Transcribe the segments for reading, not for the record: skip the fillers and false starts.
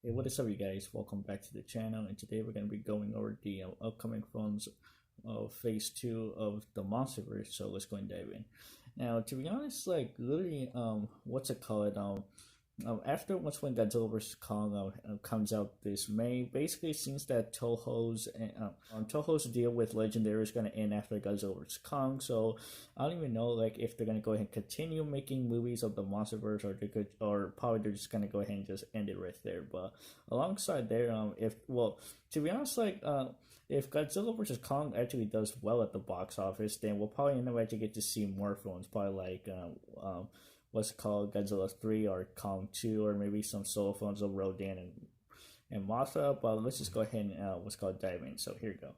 Hey, what is up, you guys? Welcome back to the channel, and today we're going to be going over the upcoming films of Phase 2 of the Monsterverse, so let's go and dive in. Now, to be honest, like, literally, what's it called? After once when Godzilla vs Kong comes out this May, basically it seems that Toho's deal with Legendary is gonna end after Godzilla vs Kong. So I don't even know like if they're gonna go ahead and continue making movies of the MonsterVerse, or probably they're just gonna go ahead and just end it right there. But alongside there, if well, to be honest, if Godzilla vs Kong actually does well at the box office, then we'll probably end up actually get to see more films, probably what's called Godzilla 3 or Kong 2, or maybe some solo films of Rodan and Mothra. But let's just go ahead and what's called dive in. So here we go.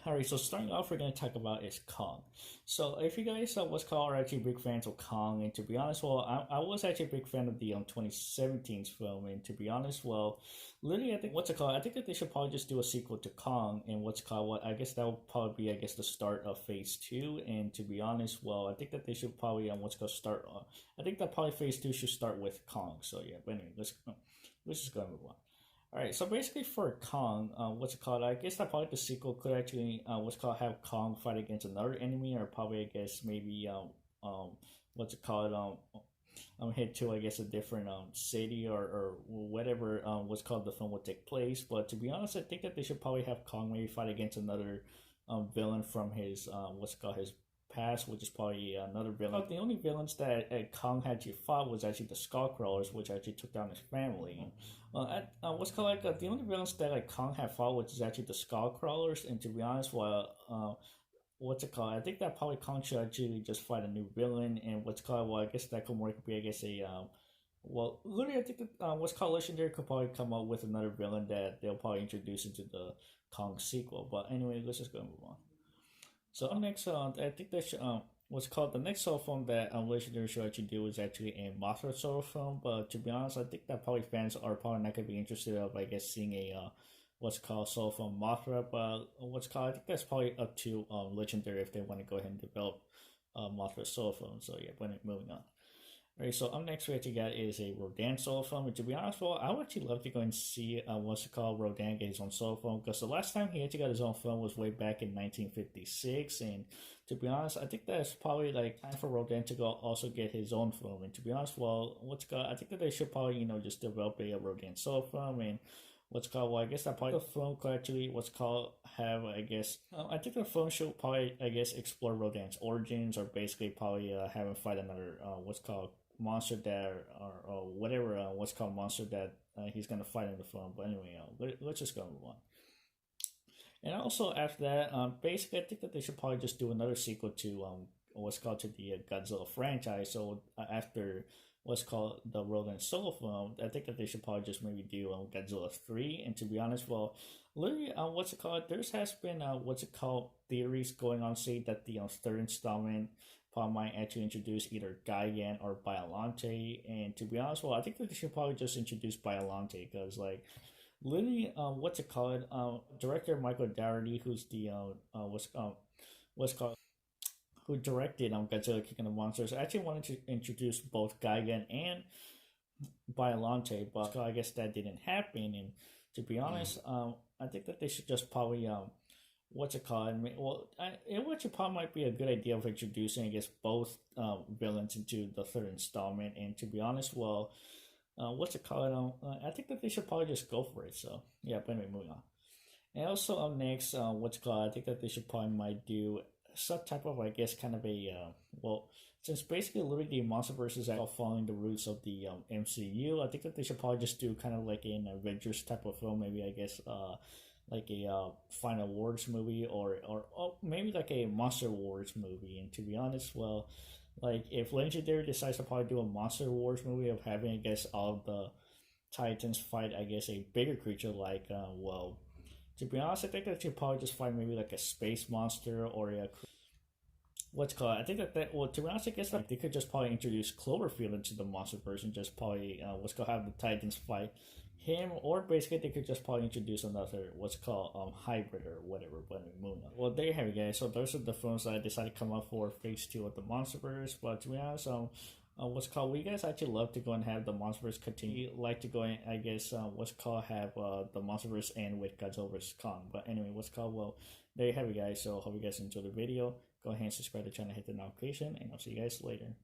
Alright, so starting off, we're going to talk about is Kong. So if you guys what's called are actually big fans of Kong, and to be honest, well, I was actually a big fan of the 2017's film, and to be honest, well, literally, I think what's it called? I think that they should probably just do a sequel to Kong, and what's called what I guess that would probably be the start of Phase 2. And to be honest, well, I think that they should probably what's called start. I think that probably Phase 2 should start with Kong. So yeah, but anyway, let's just go and move on. Alright, so basically for Kong, what's it called? I guess that probably the sequel could actually, what's it called, have Kong fight against another enemy, or probably, I guess, maybe, what's it called, head to, I guess, a different, city, or whatever, what's called the film will take place. But to be honest, I think that they should probably have Kong maybe fight against another, villain from his, what's it called, his past, which is probably another villain. The only villains that Kong had to fought was actually the Skullcrawlers, which actually took down his family. What's called the only villains that Kong had fought, which is actually the Skullcrawlers. And to be honest, well, what's it called? I think that probably Kong should actually just fight a new villain. And what's called, well, I guess that could more be, I guess, well, literally, I think that what's called Legendary could probably come up with another villain that they'll probably introduce into the Kong sequel. But anyway, let's just go and move on. So next, I think that what's called the next solo film that Legendary should actually do is actually a Mothra solo film. But to be honest, I think that probably fans are probably not gonna be interested of, I guess, seeing a what's called solo film Mothra. But what's called, I think that's probably up to Legendary if they want to go ahead and develop Mothra solo film. So yeah, but moving on. Alright, so up next we actually got is a Rodan solo film, and to be honest, well, I would actually love to go and see what's it called, Rodan get his own solo film, because the last time he actually got his own film was way back in 1956, and to be honest, I think that's probably like time for Rodan to go also get his own film. And to be honest, well, what's called, I think that they should probably just develop a Rodan solo film. And what's called, well, I guess that probably the film could actually what's called have, I guess, I think the film should probably, I guess, explore Rodan's origins, or basically probably have him fight another what's called monster that, or whatever what's called monster that he's gonna fight in the film. But anyway, let's just go and move on. And also after that, basically I think that they should probably just do another sequel to what's called to the Godzilla franchise. So after what's called the Rodan solo film, I think that they should probably just maybe do Godzilla 3. And to be honest, well, literally, what's it called? There has been what's it called theories going on saying that the third installment probably might actually introduce either Gigan or Biollante. And to be honest, well, I think that they should probably just introduce Biollante, because like literally, what's it called? Director Michael Dougherty, who's the what's called who directed Godzilla King of the Monsters, actually wanted to introduce both Gigan and Biollante, but I guess that didn't happen. And to be honest, I think that they should just probably what's it called? Well, it probably might be a good idea of introducing, I guess, both villains into the third installment. And to be honest, well, what's it called? I think that they should probably just go for it. So yeah, but anyway, moving on. And also up next, what's it called? I think that they should probably might do some type of, I guess, kind of a well, since basically literally the Monsterverse is all following the roots of the MCU, I think that they should probably just do kind of like an Avengers type of film, maybe, I guess, like a Final Wars movie, or maybe like a Monster Wars movie. And to be honest, well, like if Legendary decides to probably do a Monster Wars movie of having, I guess, all of the Titans fight, I guess, a bigger creature like well, to be honest, I think that you probably just find maybe like a space monster, or a what's called. I think that well, to be honest, I guess like they could just probably introduce Cloverfield into the Monsterverse and just probably what's called have the Titans fight him, or basically they could just probably introduce another what's called hybrid or whatever. But moving on. Well, there you have it, guys. So those are the films that I decided to come up for Phase 2 of the Monsterverse. But to be honest, what's called, we guys actually love to go and have the Monsterverse continue. Like to go and, I guess, what's called, have the Monsterverse end with Godzilla vs Kong. But anyway, what's called, well, there you have it, guys. So hope you guys enjoyed the video. Go ahead and subscribe to the channel, hit the notification, and I'll see you guys later.